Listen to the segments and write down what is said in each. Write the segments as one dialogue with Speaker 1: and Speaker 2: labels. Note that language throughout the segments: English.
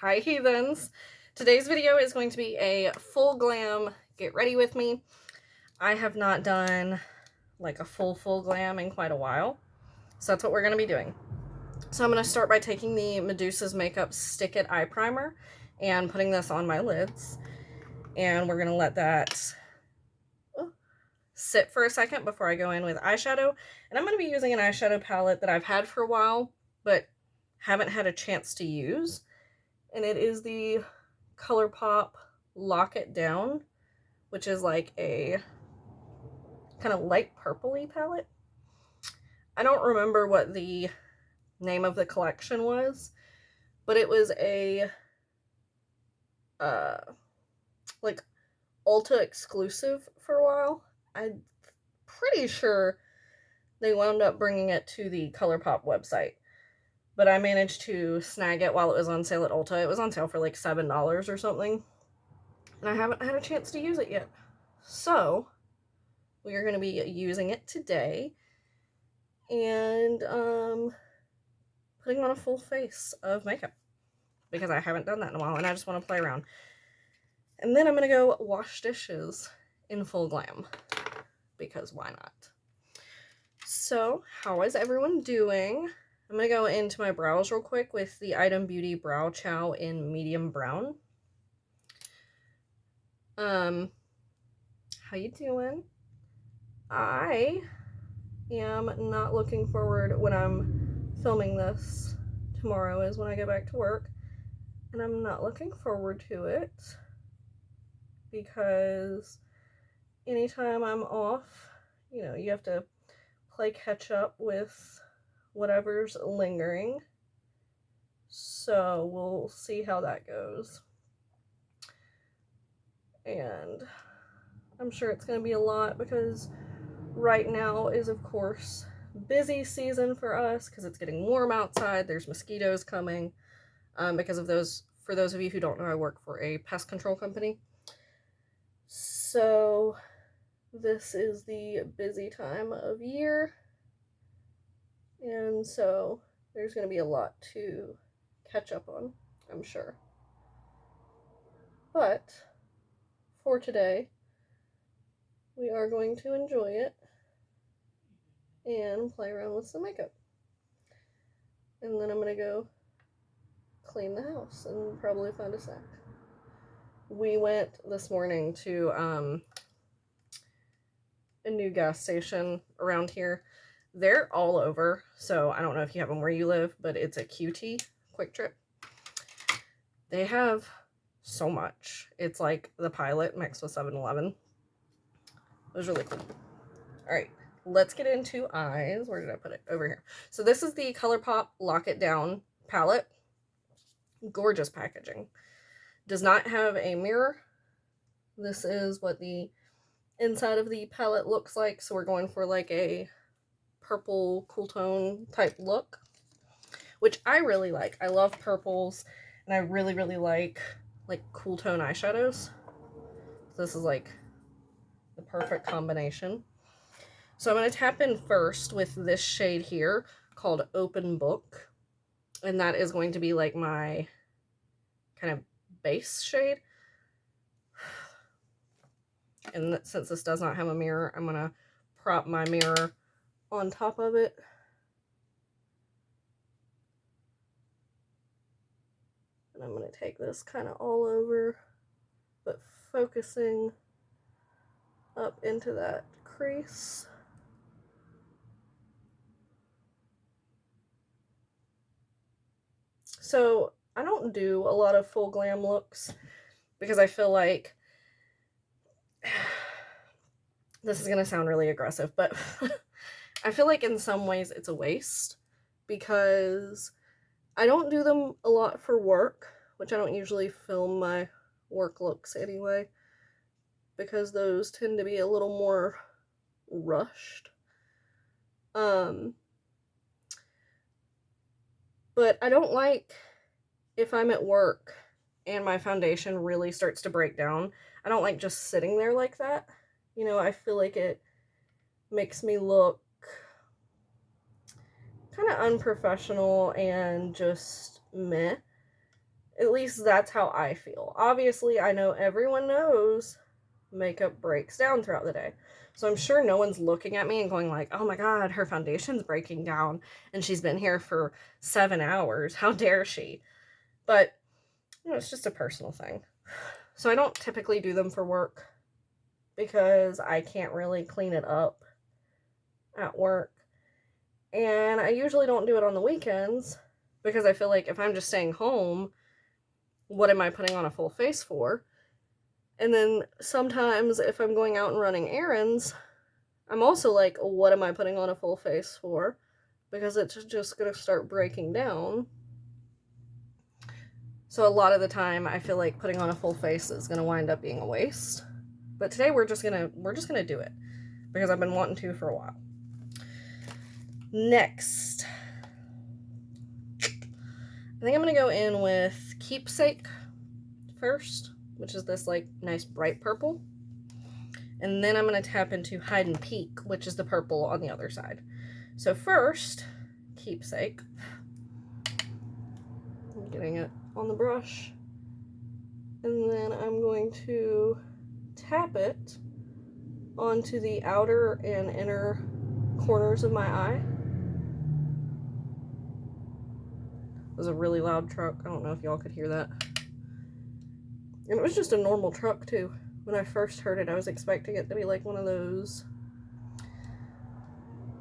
Speaker 1: Hi heathens! Today's video is going to be a full glam get ready with me. I have not done like a full glam in quite a while, so that's what we're going to be doing. So I'm going to start by taking the Medusa's Makeup Stick It Eye Primer and putting this on my lids, and we're going to let that sit for a second before I go in with eyeshadow. And I'm going to be using an eyeshadow palette that I've had for a while but haven't had a chance to use, and it is the ColourPop Lock It Down, which is like a kind of light purpley palette. I don't remember what the name of the collection was, but it was a like Ulta exclusive for a while. I'm pretty sure they wound up bringing it to the ColourPop website, but I managed to snag it while it was on sale at Ulta. It was on sale for like $7 or something, and I haven't had a chance to use it yet. So we are going to be using it today and putting on a full face of makeup because I haven't done that in a while and I just want to play around. And then I'm going to go wash dishes in full glam because why not? So how is everyone doing? I'm going to go into my brows real quick with the Item Beauty Brow Chow in medium brown. How you doing? I am not looking forward when I'm filming this. Tomorrow is when I go back to work, and I'm not looking forward to it because anytime I'm off, you know, you have to play catch up with whatever's lingering. So we'll see how that goes. And I'm sure it's going to be a lot because right now is, of course, busy season for us because it's getting warm outside. There's mosquitoes coming because of those. For those of you who don't know, I work for a pest control company. So this is the busy time of year, and so there's going to be a lot to catch up on, I'm sure. But for today, we are going to enjoy it and play around with some makeup. And then I'm going to go clean the house and probably find a snack. We went this morning to a new gas station around here. They're all over, so I don't know if you have them where you live, but it's a QT, Quick Trip. They have so much. It's like the Pilot mixed with 7-Eleven. It was really cool. All right, let's get into eyes. Where did I put it? Over here. So this is the ColourPop Lock It Down palette. Gorgeous packaging. Does not have a mirror. This is what the inside of the palette looks like. So we're going for like a purple cool tone type look, which I really like. I love purples, and I really like cool tone eyeshadows. This is like the perfect combination. So I'm going to tap in first with this shade here called Open Book, and that is going to be like my kind of base shade. And since this does not have a mirror, I'm going to prop my mirror on top of it. And I'm going to take this kind of all over, but focusing up into that crease. So I don't do a lot of full glam looks because I feel like this is going to sound really aggressive, but I feel like in some ways it's a waste because I don't do them a lot for work, which I don't usually film my work looks anyway, because those tend to be a little more rushed. But I don't like if I'm at work and my foundation really starts to break down. I don't like just sitting there like that. You know, I feel like it makes me look kind of unprofessional and just meh. At least that's how I feel. Obviously, I know everyone knows makeup breaks down throughout the day. So I'm sure no one's looking at me and going like, oh my God, her foundation's breaking down and she's been here for 7 hours. How dare she? But, you know, it's just a personal thing. So I don't typically do them for work because I can't really clean it up at work. And I usually don't do it on the weekends because I feel like if I'm just staying home, what am I putting on a full face for? And then sometimes if I'm going out and running errands, I'm also like, what am I putting on a full face for? Because it's just going to start breaking down. So a lot of the time I feel like putting on a full face is going to wind up being a waste. But today we're just going to do it because I've been wanting to for a while. Next, I think I'm going to go in with Keepsake first, which is this like nice bright purple. And then I'm going to tap into Hide and Peek, which is the purple on the other side. So first, Keepsake. I'm getting it on the brush. And then I'm going to tap it onto the outer and inner corners of my eye. It was a really loud truck. I don't know if y'all could hear that. And it was just a normal truck too. When I first heard it, I was expecting it to be like one of those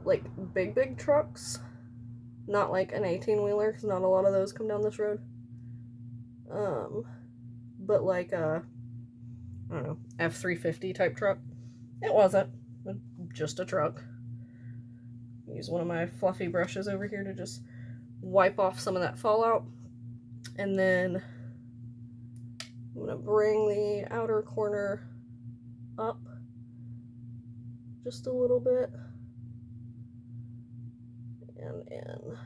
Speaker 1: like big trucks. Not like an 18-wheeler, because not a lot of those come down this road. But like a, I don't know, F-350 type truck. It wasn't. Just a truck. Use one of my fluffy brushes over here to just wipe off some of that fallout. And then I'm going to bring the outer corner up just a little bit. And in.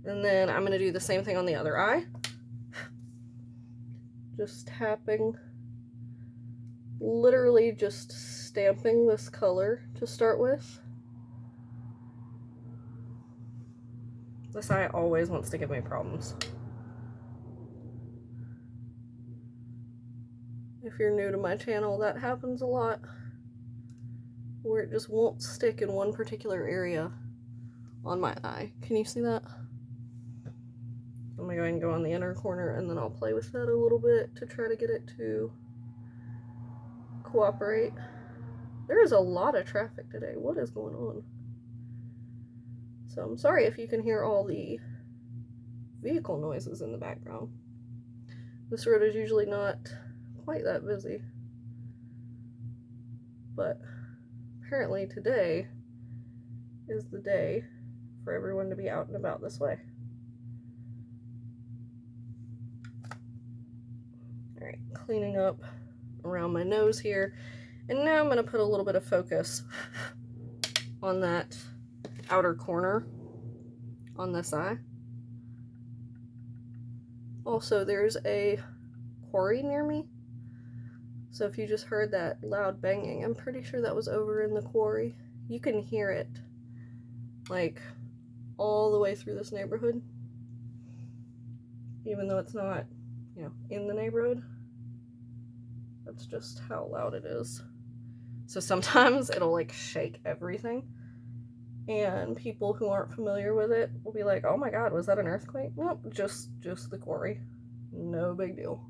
Speaker 1: And then I'm going to do the same thing on the other eye. Just tapping, literally just stamping this color to start with. This eye always wants to give me problems. If you're new to my channel, that happens a lot, where it just won't stick in one particular area on my eye. Can you see that? I'm going to go ahead and go on the inner corner, and then I'll play with that a little bit to try to get it to cooperate. There is a lot of traffic today. What is going on? So I'm sorry if you can hear all the vehicle noises in the background. This road is usually not quite that busy, but apparently today is the day for everyone to be out and about this way. Alright, cleaning up around my nose here. And now I'm going to put a little bit of focus on that outer corner on this eye. Also, there's a quarry near me. So if you just heard that loud banging, I'm pretty sure that was over in the quarry. You can hear it like all the way through this neighborhood. Even though it's not, you know, in the neighborhood. That's just how loud it is. So sometimes it'll like shake everything. And people who aren't familiar with it will be like, oh my God, was that an earthquake? Nope, just the quarry. No big deal.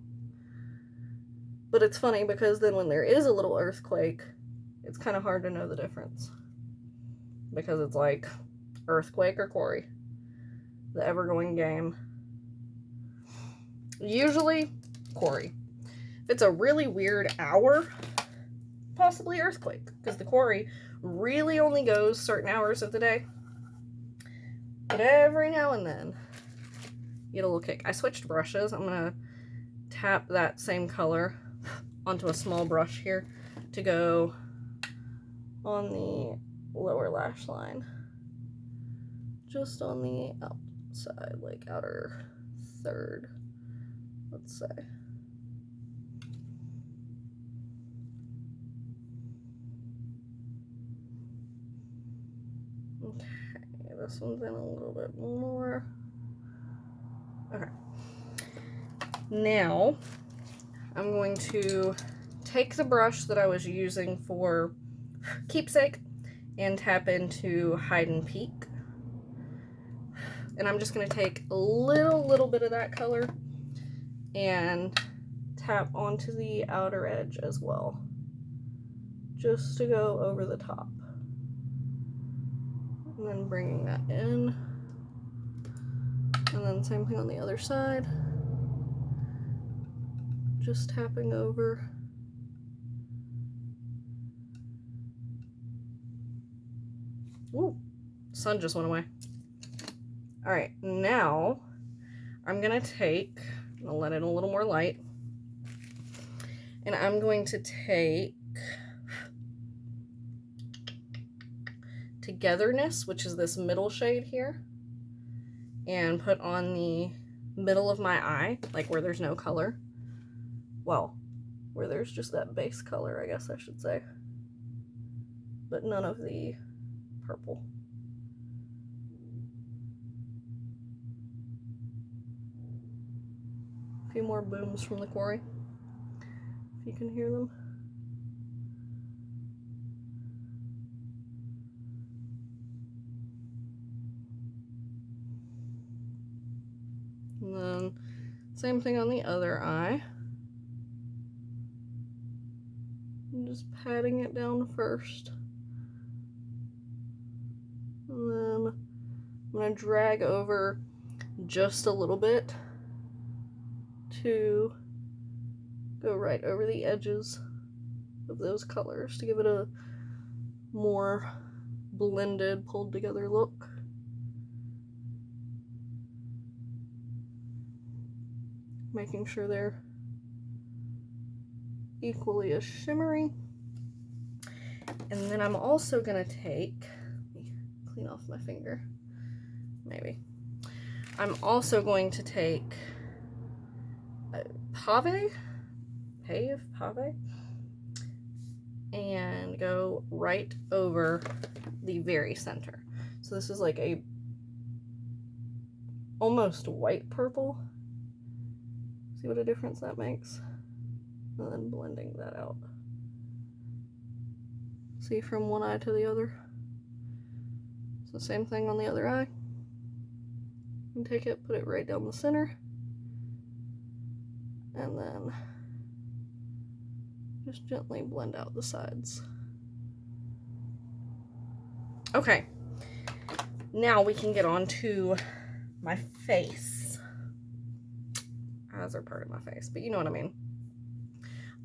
Speaker 1: But it's funny because then when there is a little earthquake, it's kind of hard to know the difference. Because it's like earthquake or quarry. The ever-going game. Usually quarry. If it's a really weird hour, possibly earthquake. Because the quarry really only goes certain hours of the day. But every now and then, you get a little kick. I switched brushes. I'm going to tap that same color onto a small brush here to go on the lower lash line. Just on the outside, like outer third, let's say. Okay, this one's in a little bit more. Now, I'm going to take the brush that I was using for Keepsake and tap into Hide and Peek. And I'm just going to take a little bit of that color and tap onto the outer edge as well, just to go over the top. And then bringing that in. And then same thing on the other side. Just tapping over. Ooh, sun just went away. All right, now I'm gonna take, I'll let in a little more light, and I'm going to take Togetherness, which is this middle shade here, and put on the middle of my eye, like where there's no color. Well, where there's just that base color, I guess I should say, but none of the purple. A few more booms from the quarry, if you can hear them. And then same thing on the other eye. I'm just patting it down first. And then I'm going to drag over just a little bit to go right over the edges of those colors to give it a more blended, pulled together look. Making sure they're equally as shimmery. And then I'm also gonna take, let me clean off my finger, maybe. I'm also going to take Pave, and go right over the very center. So this is like a almost white purple. See what a difference that makes? And then blending that out. See from one eye to the other. So same thing on the other eye. And take it, put it right down the center. And then just gently blend out the sides. Okay, now we can get on to my face. Eyes are part of my face, but you know what I mean.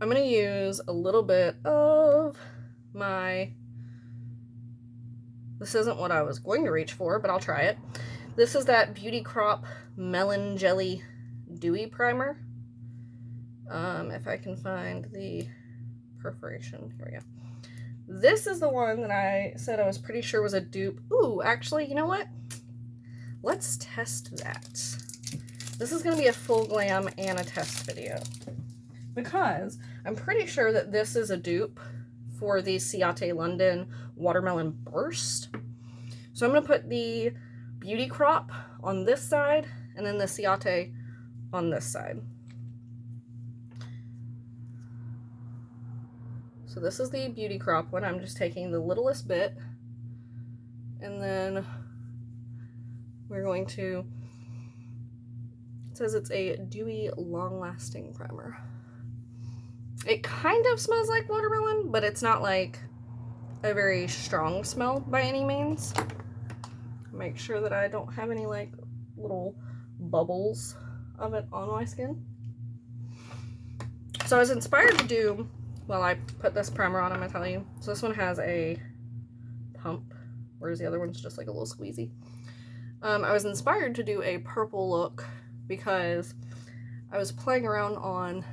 Speaker 1: I'm gonna use a little bit of my, this isn't what I was going to reach for, but I'll try it. This is that Beauty Crop Melon Jelly Dewy Primer. If I can find the perforation, here we go. This is the one that I said I was pretty sure was a dupe. Ooh, actually, you know what? Let's test that. This is gonna be a full glam and a test video, because I'm pretty sure that this is a dupe for the Ciate London Watermelon Burst. So I'm gonna put the Beauty Crop on this side and then the Ciate on this side. So this is the Beauty Crop one. I'm just taking the littlest bit, and then we're going to, it says it's a dewy, long-lasting primer. It kind of smells like watermelon, but it's not like a very strong smell by any means. Make sure that I don't have any like little bubbles of it on my skin. So I was inspired to do, well, I put this primer on, I'm gonna tell you. So this one has a pump, whereas the other one's just like a little squeezy. I was inspired to do a purple look because I was playing around on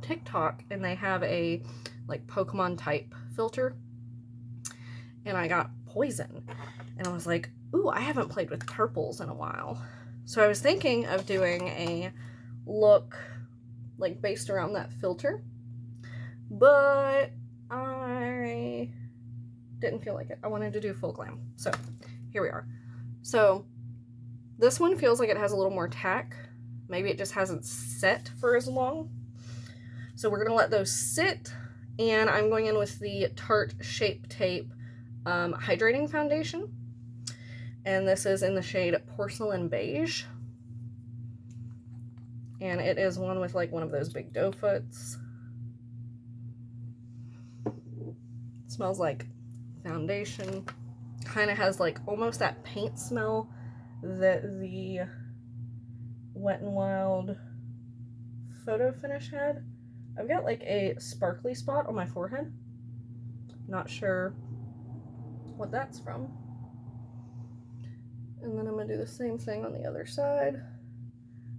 Speaker 1: TikTok and they have a like Pokemon type filter, and I got poison, and I was like, ooh, I haven't played with purples in a while. So I was thinking of doing a look like based around that filter, but I didn't feel like it. I wanted to do full glam. So here we are. So this one feels like it has a little more tack Maybe it just hasn't set for as long. So we're going to let those sit, and I'm going in with the Tarte Shape Tape Hydrating Foundation. And this is in the shade Porcelain Beige. And it is one with like one of those big doe foots. It smells like foundation. Kind of has like almost that paint smell that the Wet n Wild photo finish had. I've got like a sparkly spot on my forehead. Not sure what that's from. And then I'm going to do the same thing on the other side.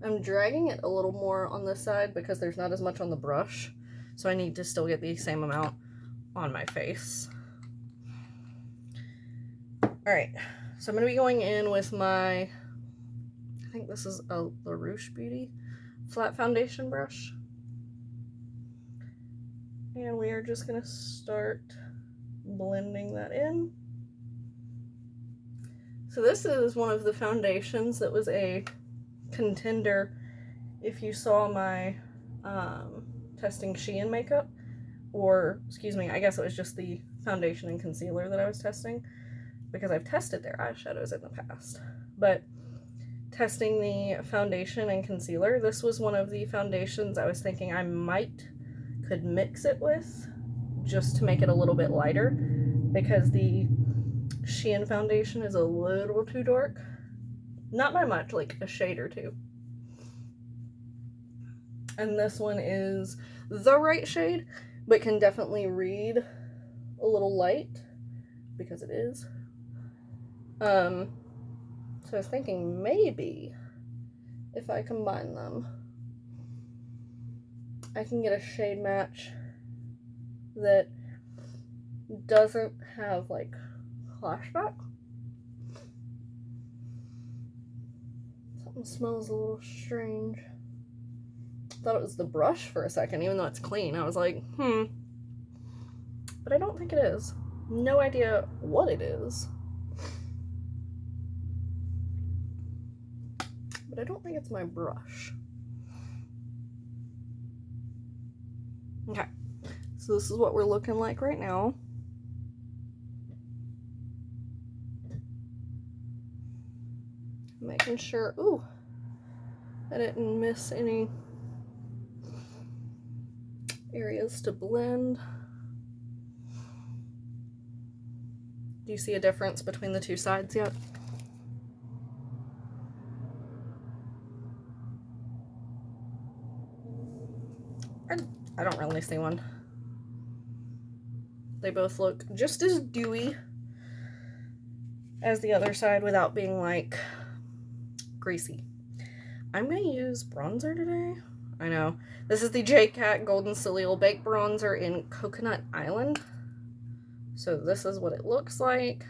Speaker 1: I'm dragging it a little more on this side because there's not as much on the brush. So I need to still get the same amount on my face. Alright, so I'm going to be going in with my, I think this is a La Roche Beauty flat foundation brush. And we are just going to start blending that in. So this is one of the foundations that was a contender if you saw my testing Shein makeup, or excuse me, I guess it was just the foundation and concealer that I was testing, because I've tested their eyeshadows in the past. But testing the foundation and concealer, this was one of the foundations I was thinking I could mix it with just to make it a little bit lighter, because the Shein foundation is a little too dark. Not by much, like a shade or two. And this one is the right shade, but can definitely read a little light, because it is. So I was thinking maybe if I combine them, I can get a shade match that doesn't have like flashback. Something smells a little strange. Thought it was the brush for a second, even though it's clean. I was like, but I don't think it is. No idea what it is. But I don't think it's my brush. Okay, so this is what we're looking like right now. Making sure, ooh, I didn't miss any areas to blend. Do you see a difference between the two sides yet? I don't really see one. They both look just as dewy as the other side without being like greasy. I'm gonna use bronzer today. I know. This is the J-Cat Golden Soleil Baked Bronzer in Coconut Island. So this is what it looks like.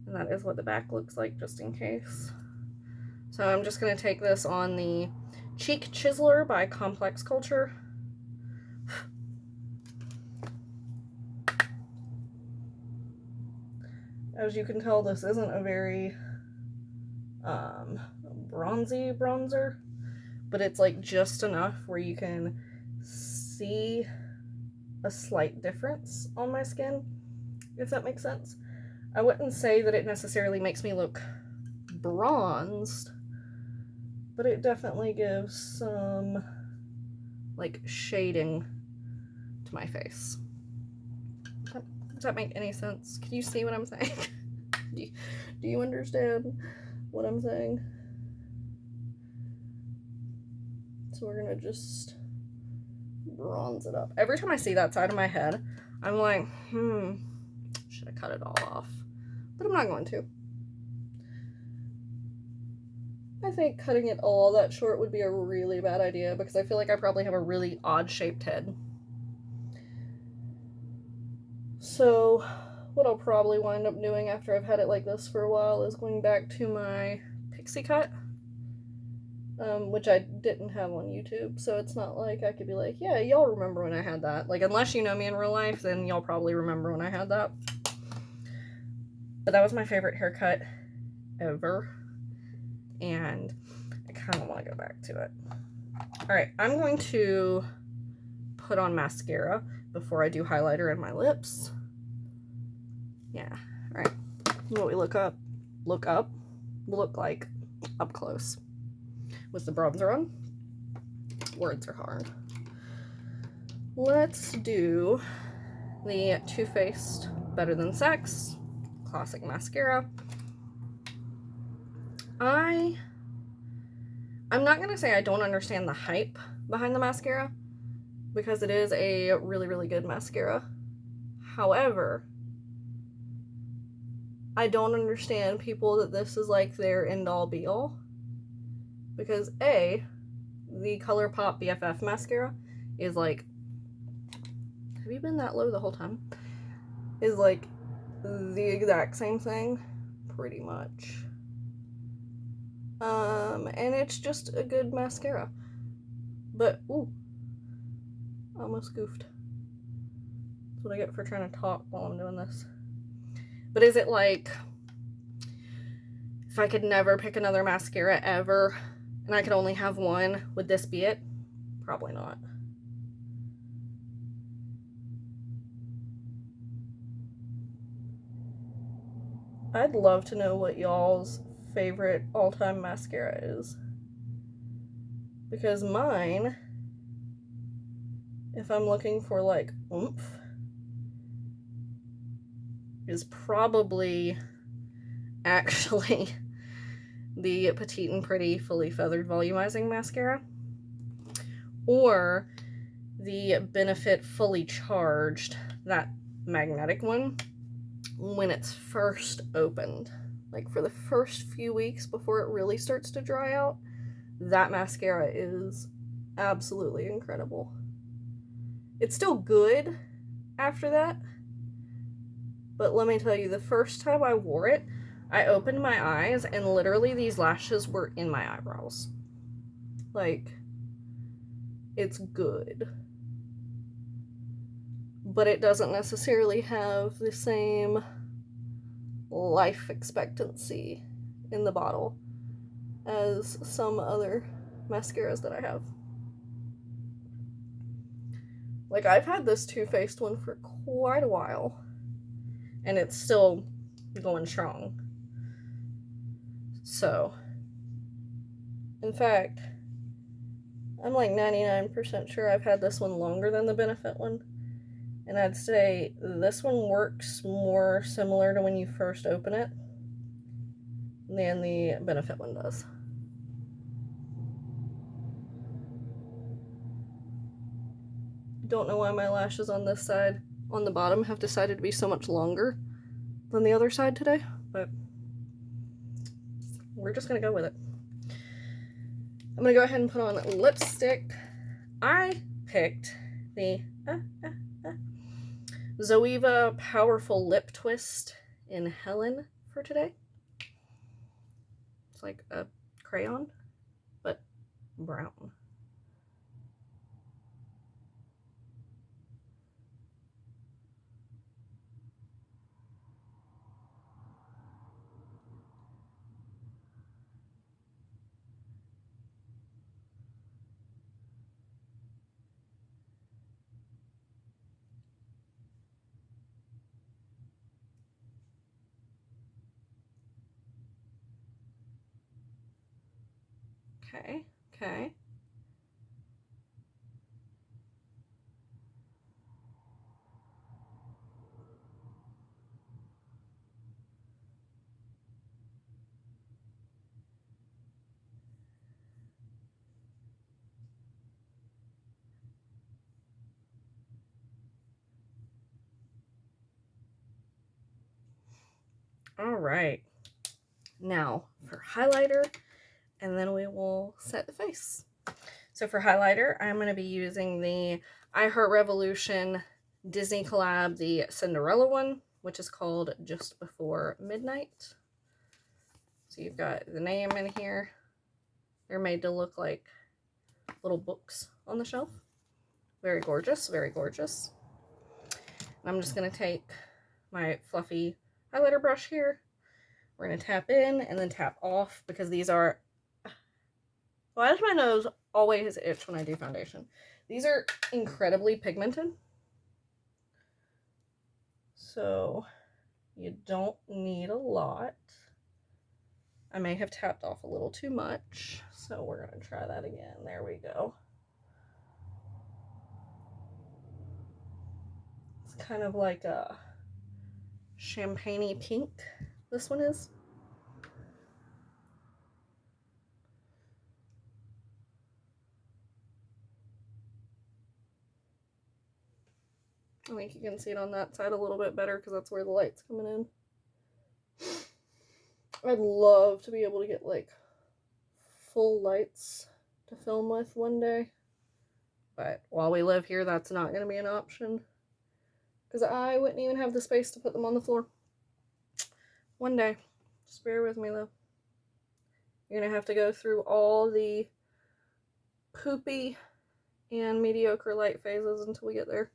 Speaker 1: And that is what the back looks like, just in case. So I'm just gonna take this on the Cheek Chiseler by Complex Culture. As you can tell, this isn't a very bronzy bronzer, but it's like just enough where you can see a slight difference on my skin, if that makes sense. I wouldn't say that it necessarily makes me look bronzed, but it definitely gives some like shading to my face. Does that make any sense? Can you see what I'm saying? Do you understand what I'm saying? So we're gonna just bronze it up. Every time I see that side of my head, I'm like, should I cut it all off? But I'm not going to. I think cutting it all that short would be a really bad idea, because I feel like I probably have a really odd shaped head. So what I'll probably wind up doing after I've had it like this for a while is going back to my pixie cut, which I didn't have on YouTube, so it's not like I could be like, yeah, y'all remember when I had that. Like, unless you know me in real life, then y'all probably remember when I had that. But that was my favorite haircut ever, and I kind of want to go back to it. All right, I'm going to put on mascara before I do highlighter in my lips. Yeah, all right. What we look like up close with the bronzer on. Words are hard. Let's do the Too Faced Better Than Sex classic mascara. I'm not gonna say I don't understand the hype behind the mascara, because it is a really, really good mascara. However, I don't understand people that this is like their end-all be-all, because A, the ColourPop BFF mascara is like, have you been that low the whole time? Is like the exact same thing, pretty much. And it's just a good mascara. But, ooh, almost goofed. That's what I get for trying to talk while I'm doing this. But is it like, if I could never pick another mascara ever, and I could only have one, would this be it? Probably not. I'd love to know what y'all's favorite all-time mascara is. Because mine, if I'm looking for like oomph, is probably actually the Petite and Pretty Fully Feathered Volumizing Mascara, or the Benefit Fully Charged, that magnetic one, when it's first opened. Like for the first few weeks before it really starts to dry out, that mascara is absolutely incredible. It's still good after that, but let me tell you, the first time I wore it, I opened my eyes and literally these lashes were in my eyebrows. Like, it's good. But it doesn't necessarily have the same life expectancy in the bottle as some other mascaras that I have. Like, I've had this Too Faced one for quite a while, and it's still going strong. So, in fact, I'm like 99% sure I've had this one longer than the Benefit one. And I'd say this one works more similar to when you first open it than the Benefit one does. Don't know why my lashes on this side, on the bottom, have decided to be so much longer than the other side today, but we're just gonna go with it. I'm gonna go ahead and put on lipstick. I picked the Zoeva Powerful Lip Twist in Helen for today. It's like a crayon, but brown. Okay, okay. All right. Now for highlighter, and then we will set the face. So for highlighter, I'm going to be using the I Heart Revolution Disney collab, the Cinderella one, which is called Just Before Midnight. So you've got the name in here. They're made to look like little books on the shelf. Very gorgeous, very gorgeous. And I'm just going to take my fluffy highlighter brush here. We're going to tap in and then tap off, because these are Why does my nose always itch when I do foundation? These are incredibly pigmented. So you don't need a lot. I may have tapped off a little too much, so we're going to try that again. There we go. It's kind of like a champagne-y pink, this one is. I think you can see it on that side a little bit better because that's where the light's coming in. I'd love to be able to get like full lights to film with one day. But while we live here, that's not going to be an option. Because I wouldn't even have the space to put them on the floor. One day. Just bear with me though. You're going to have to go through all the poopy and mediocre light phases until we get there.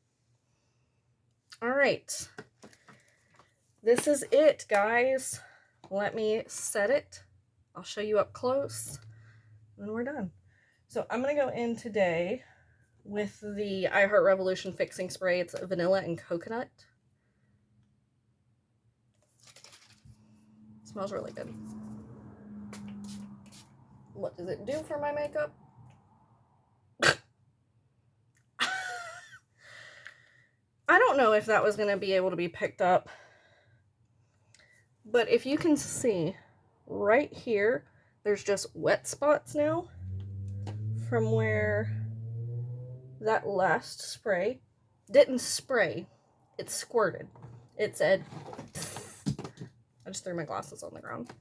Speaker 1: Alright. This is it, guys. Let me set it. I'll show you up close. And then we're done. So I'm going to go in today with the I Heart Revolution Fixing Spray. It's vanilla and coconut. It smells really good. What does it do for my makeup? I don't know if that was going to be able to be picked up. But if you can see, right here, there's just wet spots now from where that last spray didn't spray. It squirted. It said, I just threw my glasses on the ground.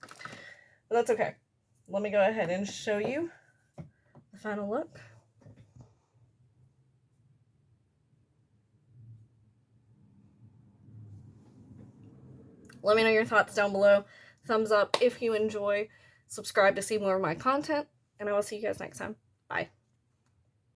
Speaker 1: But that's okay. Let me go ahead and show you the final look. Let me know your thoughts down below. Thumbs up if you enjoy. Subscribe to see more of my content. And I will see you guys next time. Bye.